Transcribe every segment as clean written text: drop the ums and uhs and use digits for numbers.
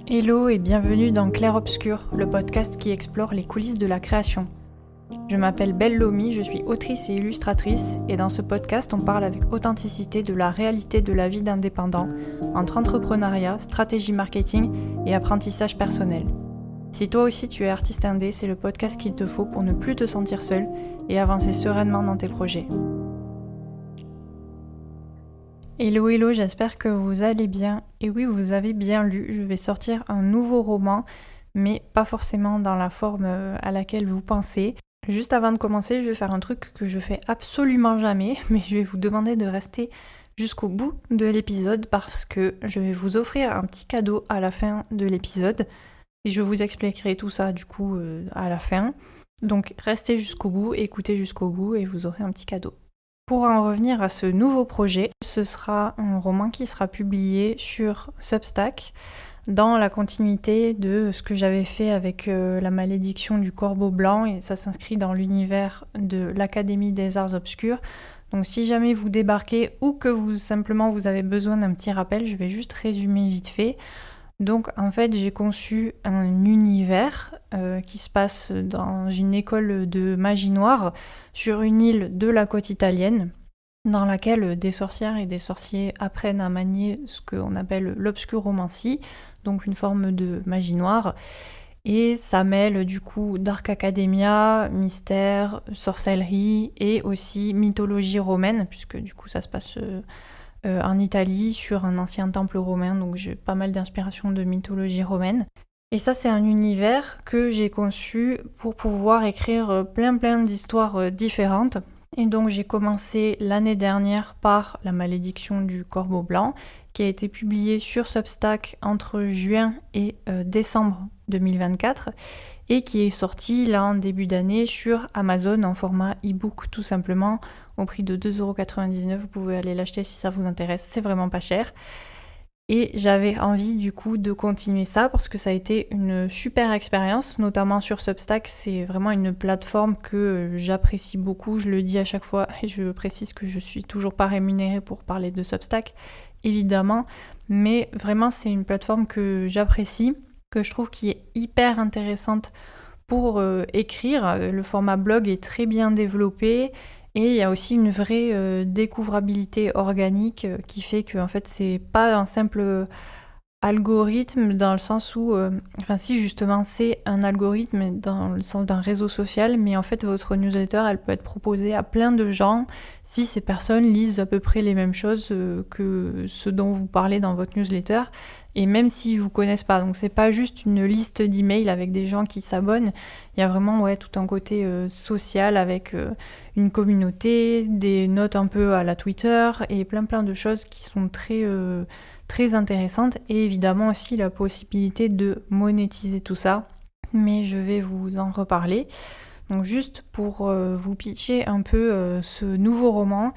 Hello et bienvenue dans Clair Obscur, le podcast qui explore les coulisses de la création. Je m'appelle Belle Lomi, je suis autrice et illustratrice et dans ce podcast on parle avec authenticité de la réalité de la vie d'indépendant entre entrepreneuriat, stratégie marketing et apprentissage personnel. Si toi aussi tu es artiste indé, c'est le podcast qu'il te faut pour ne plus te sentir seul et avancer sereinement dans tes projets. Hello, j'espère que vous allez bien. Et oui, vous avez bien lu, je vais sortir un nouveau roman, mais pas forcément dans la forme à laquelle vous pensez. Juste avant de commencer, je vais faire un truc que je fais absolument jamais, mais je vais vous demander de rester jusqu'au bout de l'épisode parce que je vais vous offrir un petit cadeau à la fin de l'épisode. Et je vous expliquerai tout ça du coup à la fin. Donc restez jusqu'au bout, écoutez jusqu'au bout et vous aurez un petit cadeau. Pour en revenir à ce nouveau projet, ce sera un roman qui sera publié sur Substack dans la continuité de ce que j'avais fait avec La malédiction du corbeau blanc et ça s'inscrit dans l'univers de l'Académie des Arts Obscurs. Donc si jamais vous débarquez ou que vous avez besoin d'un petit rappel, je vais juste résumer vite fait. Donc en fait j'ai conçu un univers qui se passe dans une école de magie noire sur une île de la côte italienne dans laquelle des sorcières et des sorciers apprennent à manier ce qu'on appelle l'obscuromancie, donc une forme de magie noire. Et ça mêle du coup Dark Academia, mystère, sorcellerie et aussi mythologie romaine, puisque du coup ça se passe en Italie sur un ancien temple romain, donc j'ai pas mal d'inspiration de mythologie romaine. Et ça c'est un univers que j'ai conçu pour pouvoir écrire plein d'histoires différentes. Et donc j'ai commencé l'année dernière par La malédiction du corbeau blanc, qui a été publié sur Substack entre juin et décembre 2024, et qui est sorti là en début d'année sur Amazon en format e-book tout simplement, au prix de 2,99€. Vous pouvez aller l'acheter si ça vous intéresse, c'est vraiment pas cher. Et j'avais envie du coup de continuer ça parce que ça a été une super expérience, notamment sur Substack. C'est vraiment une plateforme que j'apprécie beaucoup, je le dis à chaque fois et je précise que je suis toujours pas rémunérée pour parler de Substack, évidemment, mais vraiment c'est une plateforme que j'apprécie, que je trouve qui est hyper intéressante pour écrire. Le format blog est très bien développé. Et il y a aussi une vraie découvrabilité organique qui fait que en fait, c'est pas un simple algorithme dans le sens où... enfin si, justement, c'est un algorithme dans le sens d'un réseau social, mais en fait, votre newsletter, elle peut être proposée à plein de gens si ces personnes lisent à peu près les mêmes choses que ce dont vous parlez dans votre newsletter. Et même s'ils vous connaissent pas, donc c'est pas juste une liste d'emails avec des gens qui s'abonnent, il y a vraiment tout un côté social avec une communauté, des notes un peu à la Twitter et plein de choses qui sont très intéressantes et évidemment aussi la possibilité de monétiser tout ça, mais je vais vous en reparler. Donc juste pour vous pitcher un peu ce nouveau roman,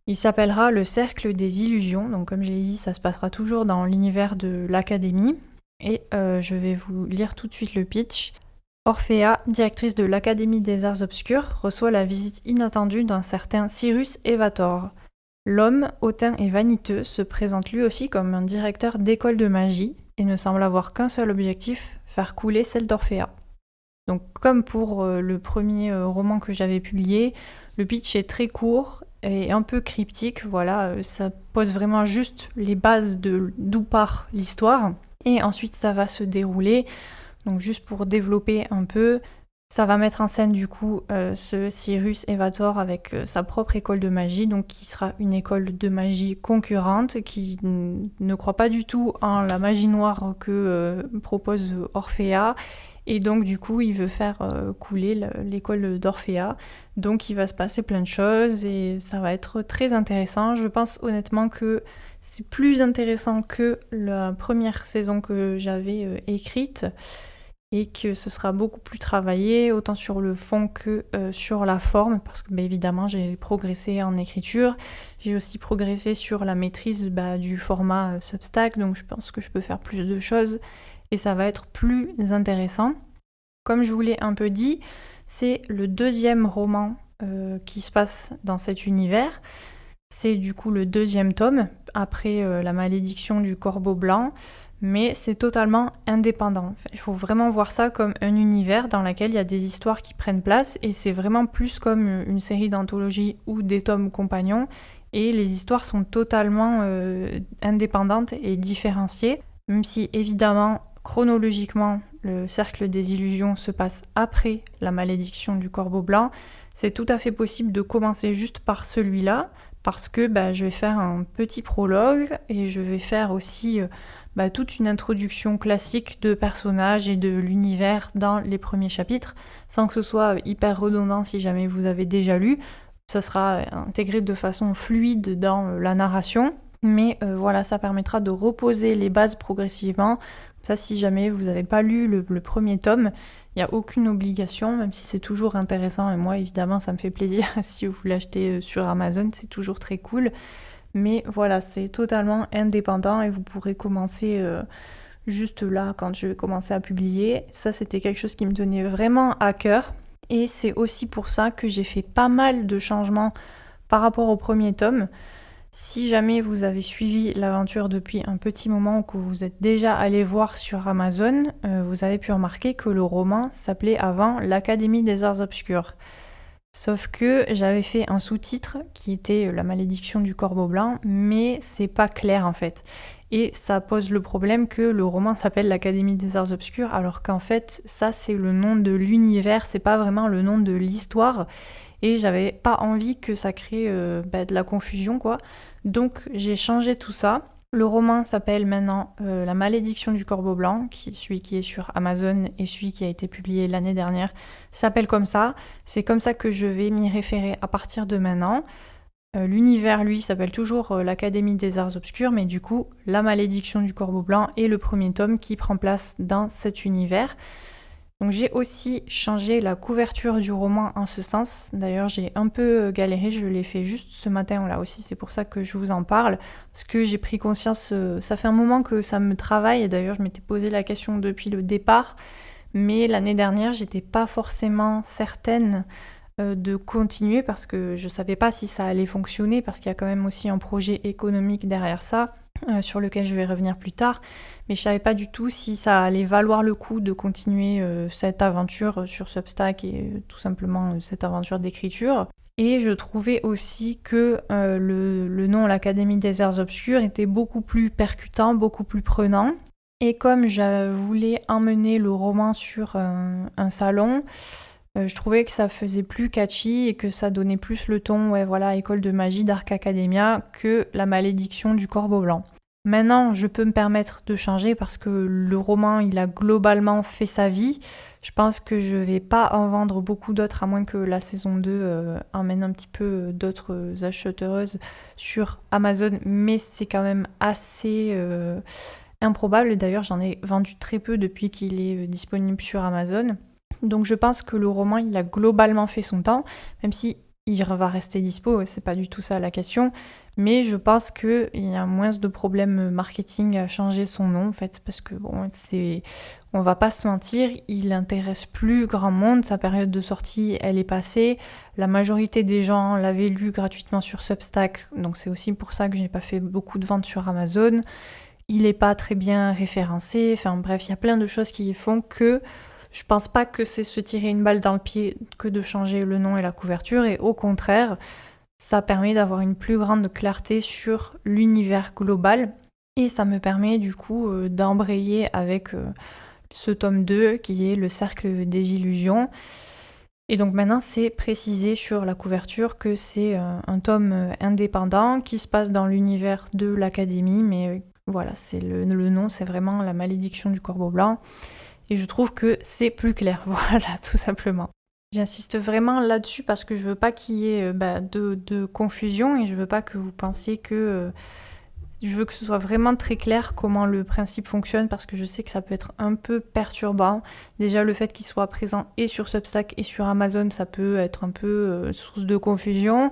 il s'appellera Le Cercle des Illusions, donc comme je l'ai dit, ça se passera toujours dans l'univers de l'Académie. Et je vais vous lire tout de suite le pitch. Orphea, directrice de l'Académie des Arts Obscurs, reçoit la visite inattendue d'un certain Cyrus Evator. L'homme, hautain et vaniteux, se présente lui aussi comme un directeur d'école de magie et ne semble avoir qu'un seul objectif, faire couler celle d'Orphea. Donc comme pour le premier roman que j'avais publié, le pitch est très court et un peu cryptique, voilà, ça pose vraiment juste les bases d'où part l'histoire. Et ensuite ça va se dérouler, donc juste pour développer un peu, ça va mettre en scène du coup ce Cyrus Evator avec sa propre école de magie, donc qui sera une école de magie concurrente, qui ne croit pas du tout en la magie noire que propose Orphea. Et donc du coup il veut faire couler l'école d'Orphea, donc il va se passer plein de choses et ça va être très intéressant. Je pense honnêtement que c'est plus intéressant que la première saison que j'avais écrite et que ce sera beaucoup plus travaillé, autant sur le fond que sur la forme, parce que évidemment j'ai progressé en écriture, j'ai aussi progressé sur la maîtrise du format Substack, donc je pense que je peux faire plus de choses et ça va être plus intéressant. Comme je vous l'ai un peu dit, c'est le deuxième roman qui se passe dans cet univers. C'est du coup le deuxième tome, après La malédiction du corbeau blanc. mais c'est totalement indépendant. Il faut vraiment voir ça comme un univers dans lequel il y a des histoires qui prennent place, et c'est vraiment plus comme une série d'anthologies ou des tomes compagnons, et les histoires sont totalement indépendantes et différenciées, même si évidemment, chronologiquement, le cercle des illusions se passe après la malédiction du corbeau blanc. C'est tout à fait possible de commencer juste par celui-là, parce que je vais faire un petit prologue et je vais faire aussi toute une introduction classique de personnages et de l'univers dans les premiers chapitres, sans que ce soit hyper redondant si jamais vous avez déjà lu. Ça sera intégré de façon fluide dans la narration, mais voilà, ça permettra de reposer les bases progressivement. Ça, si jamais vous n'avez pas lu le premier tome, il n'y a aucune obligation, même si c'est toujours intéressant. Et moi, évidemment, ça me fait plaisir si vous l'achetez sur Amazon, c'est toujours très cool. Mais voilà, c'est totalement indépendant et vous pourrez commencer juste là quand je vais commencer à publier. Ça, c'était quelque chose qui me tenait vraiment à cœur. Et c'est aussi pour ça que j'ai fait pas mal de changements par rapport au premier tome. Si jamais vous avez suivi l'aventure depuis un petit moment ou que vous êtes déjà allé voir sur Amazon, vous avez pu remarquer que le roman s'appelait avant l'Académie des Arts Obscurs. Sauf que j'avais fait un sous-titre qui était La malédiction du corbeau blanc, mais c'est pas clair en fait. Et ça pose le problème que le roman s'appelle l'Académie des Arts Obscurs, alors qu'en fait, ça c'est le nom de l'univers, c'est pas vraiment le nom de l'histoire. Et j'avais pas envie que ça crée de la confusion, quoi. Donc j'ai changé tout ça. Le roman s'appelle maintenant La malédiction du corbeau blanc, celui qui est sur Amazon et celui qui a été publié l'année dernière s'appelle comme ça. C'est comme ça que je vais m'y référer à partir de maintenant. L'univers, lui, s'appelle toujours l'Académie des Arts Obscurs, mais du coup, La malédiction du corbeau blanc est le premier tome qui prend place dans cet univers. Donc j'ai aussi changé la couverture du roman en ce sens. D'ailleurs, j'ai un peu galéré, je l'ai fait juste ce matin là aussi, c'est pour ça que je vous en parle. Parce que j'ai pris conscience, ça fait un moment que ça me travaille, et d'ailleurs je m'étais posé la question depuis le départ. Mais l'année dernière, j'étais pas forcément certaine de continuer parce que je savais pas si ça allait fonctionner, parce qu'il y a quand même aussi un projet économique derrière ça. Sur lequel je vais revenir plus tard, mais je savais pas du tout si ça allait valoir le coup de continuer cette aventure sur Substack et tout simplement cette aventure d'écriture. Et je trouvais aussi que le nom l'Académie des Arts Obscurs était beaucoup plus percutant, beaucoup plus prenant. Et comme je voulais emmener le roman sur un salon, je trouvais que ça faisait plus catchy et que ça donnait plus le ton, école de magie Dark Academia, que La malédiction du corbeau blanc. Maintenant, je peux me permettre de changer parce que le roman, il a globalement fait sa vie. Je pense que je vais pas en vendre beaucoup d'autres, à moins que la saison 2 emmène un petit peu d'autres acheteuses sur Amazon, mais c'est quand même assez improbable. D'ailleurs, j'en ai vendu très peu depuis qu'il est disponible sur Amazon. Donc je pense que le roman, il a globalement fait son temps, même si il va rester dispo, c'est pas du tout ça la question. Mais je pense qu'il y a moins de problèmes marketing à changer son nom, en fait, parce que on va pas se mentir, il intéresse plus grand monde, sa période de sortie, elle est passée. La majorité des gens l'avaient lu gratuitement sur Substack, donc c'est aussi pour ça que j'ai pas fait beaucoup de ventes sur Amazon. Il est pas très bien référencé, enfin bref, il y a plein de choses qui font que je pense pas que c'est se tirer une balle dans le pied que de changer le nom et la couverture, et au contraire, ça permet d'avoir une plus grande clarté sur l'univers global, et ça me permet du coup d'embrayer avec ce tome 2 qui est le cercle des illusions. Et donc maintenant, c'est précisé sur la couverture que c'est un tome indépendant qui se passe dans l'univers de l'Académie, mais voilà, c'est le nom, c'est vraiment La malédiction du corbeau blanc. Et je trouve que c'est plus clair, voilà, tout simplement. J'insiste vraiment là-dessus parce que je veux pas qu'il y ait de confusion, et je veux pas que vous pensiez que... je veux que ce soit vraiment très clair comment le principe fonctionne, parce que je sais que ça peut être un peu perturbant. Déjà, le fait qu'il soit présent et sur Substack et sur Amazon, ça peut être un peu source de confusion.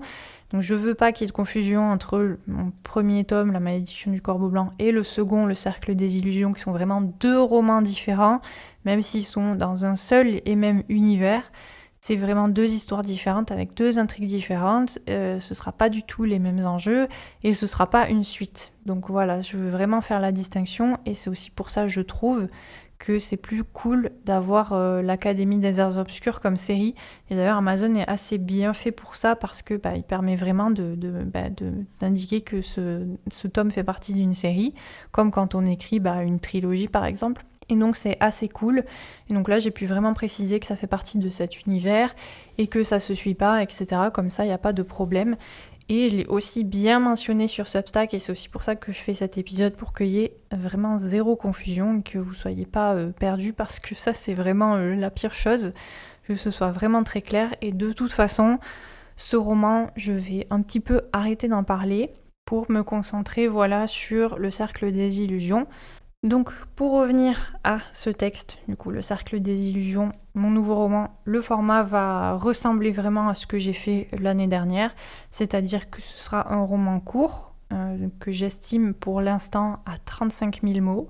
Donc je veux pas qu'il y ait de confusion entre mon premier tome, La malédiction du corbeau blanc, et le second, Le cercle des illusions, qui sont vraiment deux romans différents, même s'ils sont dans un seul et même univers. C'est vraiment 2 histoires différentes avec 2 intrigues différentes. Ce sera pas du tout les mêmes enjeux et ce sera pas une suite. Donc voilà, je veux vraiment faire la distinction et c'est aussi pour ça, je trouve, que c'est plus cool d'avoir l'Académie des Arts Obscurs comme série. Et d'ailleurs, Amazon est assez bien fait pour ça parce que il permet vraiment d'indiquer que ce tome fait partie d'une série, comme quand on écrit une trilogie par exemple. Et donc c'est assez cool. Et donc là j'ai pu vraiment préciser que ça fait partie de cet univers et que ça se suit pas, etc. Comme ça il n'y a pas de problème. Et je l'ai aussi bien mentionné sur Substack et c'est aussi pour ça que je fais cet épisode pour qu'il y ait vraiment zéro confusion et que vous soyez pas perdus parce que ça c'est vraiment la pire chose, que ce soit vraiment très clair. Et de toute façon, ce roman, je vais un petit peu arrêter d'en parler pour me concentrer sur le cercle des illusions. Donc pour revenir à ce texte, du coup le cercle des illusions, mon nouveau roman, le format va ressembler vraiment à ce que j'ai fait l'année dernière, c'est-à-dire que ce sera un roman court, que j'estime pour l'instant à 35 000 mots,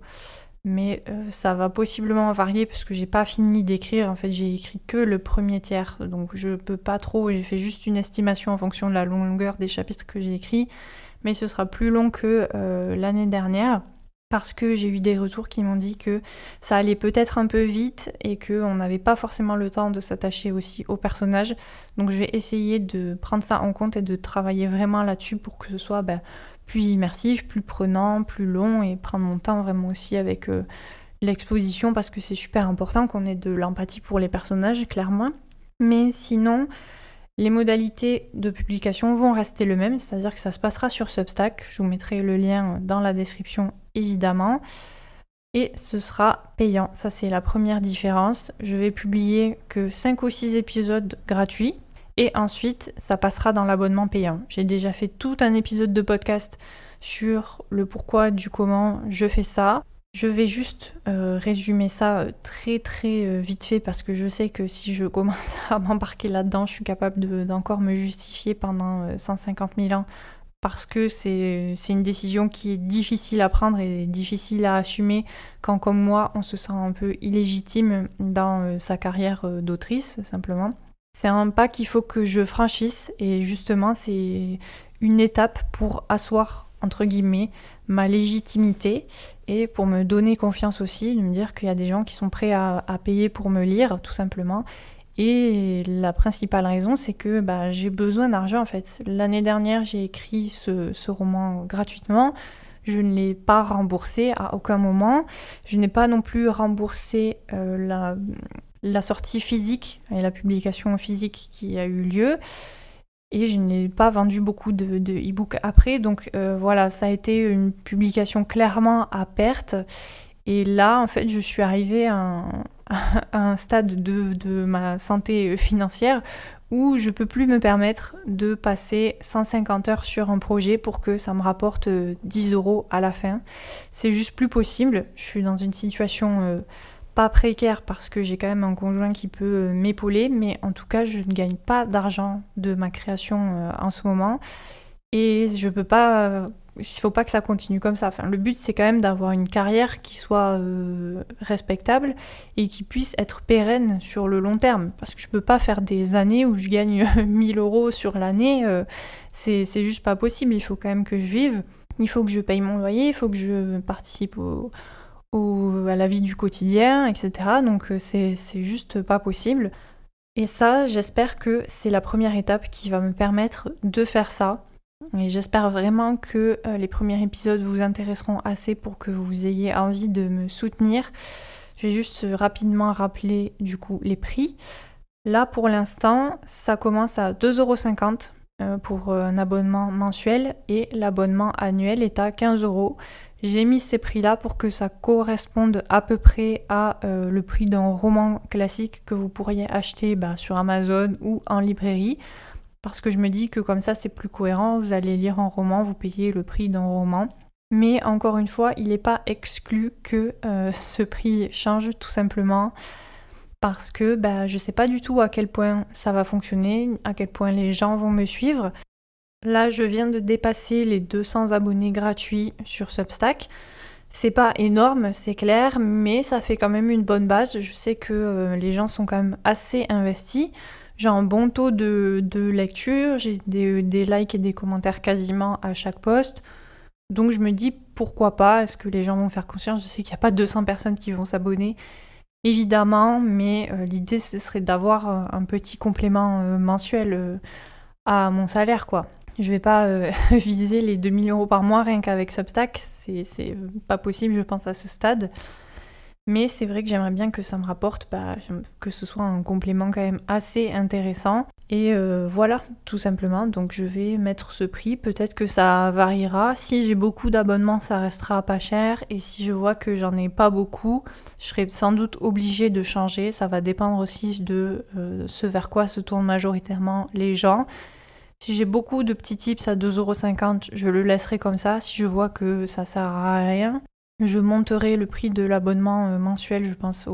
mais ça va possiblement varier parce que j'ai pas fini d'écrire, en fait j'ai écrit que le premier tiers, donc je peux pas trop, j'ai fait juste une estimation en fonction de la longueur des chapitres que j'ai écrits, mais ce sera plus long que l'année dernière. Parce que j'ai eu des retours qui m'ont dit que ça allait peut-être un peu vite et qu'on n'avait pas forcément le temps de s'attacher aussi au personnage. Donc je vais essayer de prendre ça en compte et de travailler vraiment là-dessus pour que ce soit plus immersif, plus prenant, plus long et prendre mon temps vraiment aussi avec l'exposition parce que c'est super important qu'on ait de l'empathie pour les personnages, clairement. Mais sinon, les modalités de publication vont rester les mêmes, c'est-à-dire que ça se passera sur Substack. Je vous mettrai le lien dans la description, évidemment. Et ce sera payant, ça c'est la première différence. Je vais publier que 5 ou 6 épisodes gratuits. Et ensuite, ça passera dans l'abonnement payant. J'ai déjà fait tout un épisode de podcast sur le pourquoi du comment je fais ça. Je vais juste résumer ça très très vite fait parce que je sais que si je commence à m'embarquer là-dedans, je suis capable d'encore me justifier pendant 150 000 ans parce que c'est une décision qui est difficile à prendre et difficile à assumer quand, comme moi, on se sent un peu illégitime dans sa carrière d'autrice, simplement. C'est un pas qu'il faut que je franchisse et justement, c'est une étape pour asseoir entre guillemets, ma légitimité et pour me donner confiance aussi, de me dire qu'il y a des gens qui sont prêts à payer pour me lire, tout simplement. Et la principale raison, c'est que j'ai besoin d'argent, en fait. L'année dernière, j'ai écrit ce roman gratuitement. Je ne l'ai pas remboursé à aucun moment. Je n'ai pas non plus remboursé la sortie physique et la publication physique qui a eu lieu. Et je n'ai pas vendu beaucoup de e-books après, donc voilà, ça a été une publication clairement à perte. Et là, en fait, je suis arrivée à un stade de ma santé financière où je peux plus me permettre de passer 150 heures sur un projet pour que ça me rapporte 10 € à la fin. C'est juste plus possible. Je suis dans une situation pas précaire parce que j'ai quand même un conjoint qui peut m'épauler, mais en tout cas, je ne gagne pas d'argent de ma création en ce moment. Et je peux pas... il faut pas que ça continue comme ça. Enfin, le but, c'est quand même d'avoir une carrière qui soit respectable et qui puisse être pérenne sur le long terme. Parce que je peux pas faire des années où je gagne 1000 € sur l'année. C'est juste pas possible. Il faut quand même que je vive. Il faut que je paye mon loyer. Il faut que je participe à la vie du quotidien, etc. Donc c'est juste pas possible. Et ça, j'espère que c'est la première étape qui va me permettre de faire ça. Et j'espère vraiment que les premiers épisodes vous intéresseront assez pour que vous ayez envie de me soutenir. Je vais juste rapidement rappeler du coup les prix. Là pour l'instant, ça commence à 2,50 € pour un abonnement mensuel et l'abonnement annuel est à 15 €. J'ai mis ces prix-là pour que ça corresponde à peu près à le prix d'un roman classique que vous pourriez acheter sur Amazon ou en librairie. Parce que je me dis que comme ça, c'est plus cohérent. Vous allez lire un roman, vous payez le prix d'un roman. Mais encore une fois, il n'est pas exclu que ce prix change tout simplement. Parce que je ne sais pas du tout à quel point ça va fonctionner, à quel point les gens vont me suivre. Là, je viens de dépasser les 200 abonnés gratuits sur Substack. C'est pas énorme, c'est clair, mais ça fait quand même une bonne base. Je sais que les gens sont quand même assez investis. J'ai un bon taux de lecture, j'ai des likes et des commentaires quasiment à chaque post. Donc je me dis pourquoi pas, est-ce que les gens vont faire conscience? Je sais qu'il n'y a pas 200 personnes qui vont s'abonner, évidemment, mais l'idée ce serait d'avoir un petit complément mensuel à mon salaire, quoi. Je vais pas viser les 2 000 € par mois rien qu'avec Substack, c'est pas possible, je pense, à ce stade. Mais c'est vrai que j'aimerais bien que ça me rapporte, que ce soit un complément quand même assez intéressant. Et voilà, tout simplement. Donc je vais mettre ce prix. Peut-être que ça variera. Si j'ai beaucoup d'abonnements, ça restera pas cher. Et si je vois que j'en ai pas beaucoup, je serai sans doute obligée de changer. Ça va dépendre aussi de ce vers quoi se tournent majoritairement les gens. Si j'ai beaucoup de petits tips à 2,50 €, je le laisserai comme ça. Si je vois que ça sert à rien, je monterai le prix de l'abonnement mensuel, je pense,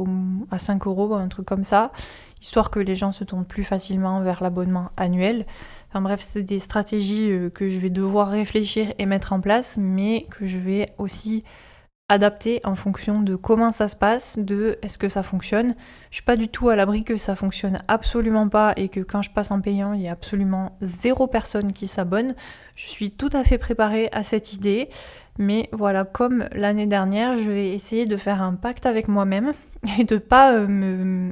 à 5 €, un truc comme ça, histoire que les gens se tournent plus facilement vers l'abonnement annuel. Enfin bref, c'est des stratégies que je vais devoir réfléchir et mettre en place, mais que je vais aussi adapter en fonction de comment ça se passe, de est-ce que ça fonctionne. Je suis pas du tout à l'abri que ça fonctionne absolument pas et que quand je passe en payant, il y a absolument 0 personne qui s'abonne. Je suis tout à fait préparée à cette idée, mais voilà, comme l'année dernière, je vais essayer de faire un pacte avec moi-même et de pas me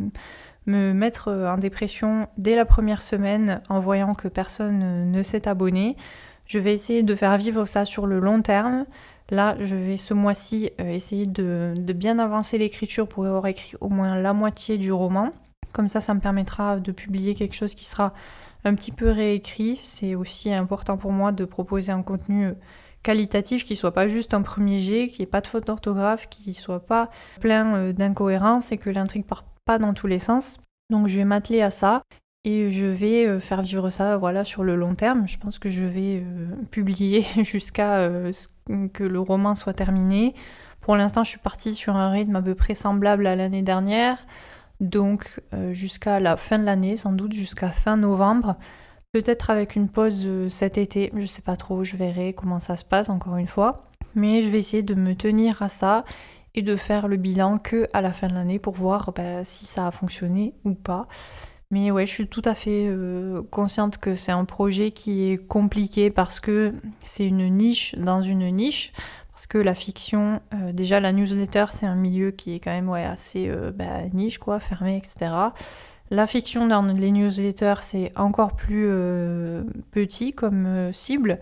mettre en dépression dès la première semaine en voyant que personne ne s'est abonné. Je vais essayer de faire vivre ça sur le long terme. Là, je vais ce mois-ci essayer de bien avancer l'écriture pour avoir écrit au moins la moitié du roman. Comme ça me permettra de publier quelque chose qui sera un petit peu réécrit. C'est aussi important pour moi de proposer un contenu qualitatif qui soit pas juste un premier jet, qui ait pas de faute d'orthographe, qui soit pas plein d'incohérences et que l'intrigue parte pas dans tous les sens. Donc je vais m'atteler à ça. Et je vais faire vivre ça voilà, sur le long terme. Je pense que je vais publier jusqu'à ce que le roman soit terminé. Pour l'instant, je suis partie sur un rythme à peu près semblable à l'année dernière. Donc jusqu'à la fin de l'année, sans doute jusqu'à fin novembre. Peut-être avec une pause cet été, je sais pas trop, je verrai comment ça se passe encore une fois. Mais je vais essayer de me tenir à ça et de faire le bilan que à la fin de l'année pour voir si ça a fonctionné ou pas. Mais ouais, je suis tout à fait consciente que c'est un projet qui est compliqué parce que c'est une niche dans une niche. Parce que la fiction, déjà la newsletter, c'est un milieu qui est quand même assez niche, quoi, fermé, etc. La fiction dans les newsletters, c'est encore plus petit comme cible.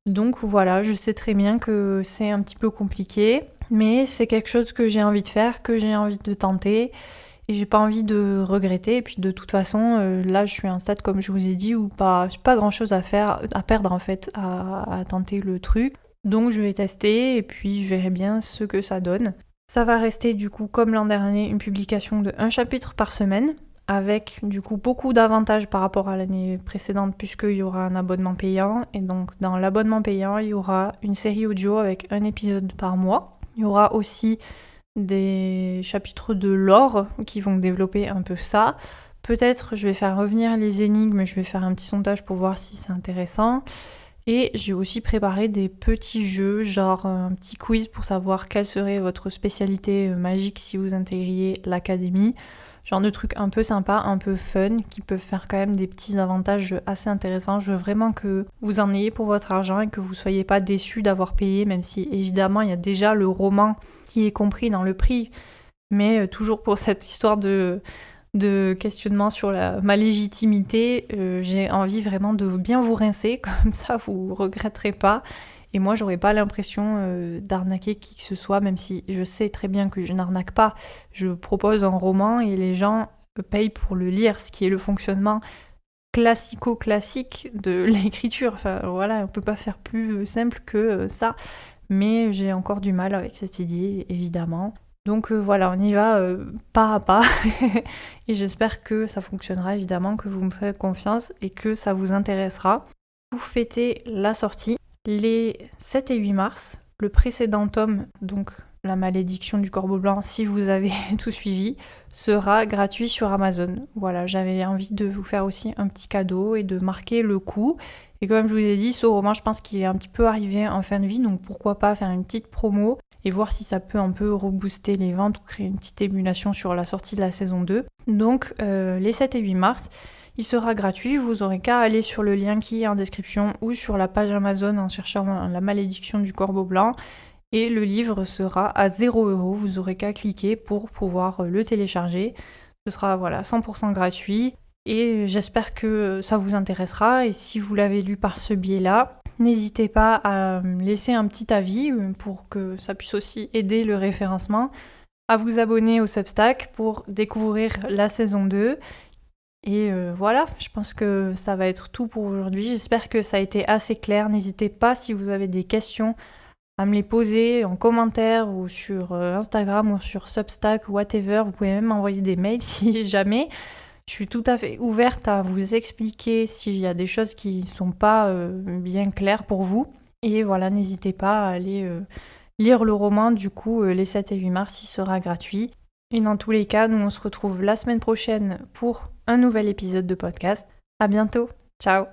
Donc voilà, je sais très bien que c'est un petit peu compliqué, mais c'est quelque chose que j'ai envie de faire, que j'ai envie de tenter. Et j'ai pas envie de regretter. Et puis de toute façon, là je suis à un stade, comme je vous ai dit, où j'ai pas grand chose à perdre en fait, à tenter le truc. Donc je vais tester et puis je verrai bien ce que ça donne. Ça va rester du coup comme l'an dernier une publication de 1 chapitre par semaine, avec du coup beaucoup d'avantages par rapport à l'année précédente puisqu'il y aura un abonnement payant. Et donc dans l'abonnement payant, il y aura une série audio avec un épisode par mois. Il y aura aussi des chapitres de lore qui vont développer un peu ça. Peut-être je vais faire revenir les énigmes, je vais faire un petit sondage pour voir si c'est intéressant. Et j'ai aussi préparé des petits jeux, genre un petit quiz pour savoir quelle serait votre spécialité magique si vous intégriez l'académie. Genre de trucs un peu sympas, un peu fun, qui peuvent faire quand même des petits avantages assez intéressants. Je veux vraiment que vous en ayez pour votre argent et que vous soyez pas déçus d'avoir payé, même si évidemment il y a déjà le roman qui est compris dans le prix. Mais toujours pour cette histoire de questionnement sur ma légitimité, j'ai envie vraiment de bien vous rincer, comme ça vous regretterez pas. Et moi, j'aurais pas l'impression d'arnaquer qui que ce soit, même si je sais très bien que je n'arnaque pas. Je propose un roman et les gens payent pour le lire, ce qui est le fonctionnement classico-classique de l'écriture. Enfin voilà, on peut pas faire plus simple que ça. Mais j'ai encore du mal avec cette idée, évidemment. Donc voilà, on y va pas à pas. Et j'espère que ça fonctionnera, évidemment, que vous me faites confiance et que ça vous intéressera. Vous fêtez la sortie les 7 et 8 mars, le précédent tome, donc La malédiction du corbeau blanc, si vous avez tout suivi, sera gratuit sur Amazon. Voilà, j'avais envie de vous faire aussi un petit cadeau et de marquer le coup. Et comme je vous ai dit, ce roman, je pense qu'il est un petit peu arrivé en fin de vie, donc pourquoi pas faire une petite promo et voir si ça peut un peu rebooster les ventes ou créer une petite émulation sur la sortie de la saison 2. Donc les 7 et 8 mars, Il sera gratuit, vous aurez qu'à aller sur le lien qui est en description ou sur la page Amazon en cherchant La malédiction du corbeau blanc. Et le livre sera à 0€, vous aurez qu'à cliquer pour pouvoir le télécharger. Ce sera 100% gratuit et j'espère que ça vous intéressera. Et si vous l'avez lu par ce biais-là, n'hésitez pas à laisser un petit avis pour que ça puisse aussi aider le référencement, à vous abonner au Substack pour découvrir la saison 2. Et voilà, je pense que ça va être tout pour aujourd'hui. J'espère que ça a été assez clair. N'hésitez pas si vous avez des questions à me les poser en commentaire ou sur Instagram ou sur Substack, whatever. Vous pouvez même m'envoyer des mails si jamais. Je suis tout à fait ouverte à vous expliquer s'il y a des choses qui ne sont pas bien claires pour vous. Et voilà, n'hésitez pas à aller lire le roman. Du coup, les 7 et 8 mars, il sera gratuit. Et dans tous les cas, nous on se retrouve la semaine prochaine pour un nouvel épisode de podcast. À bientôt. Ciao.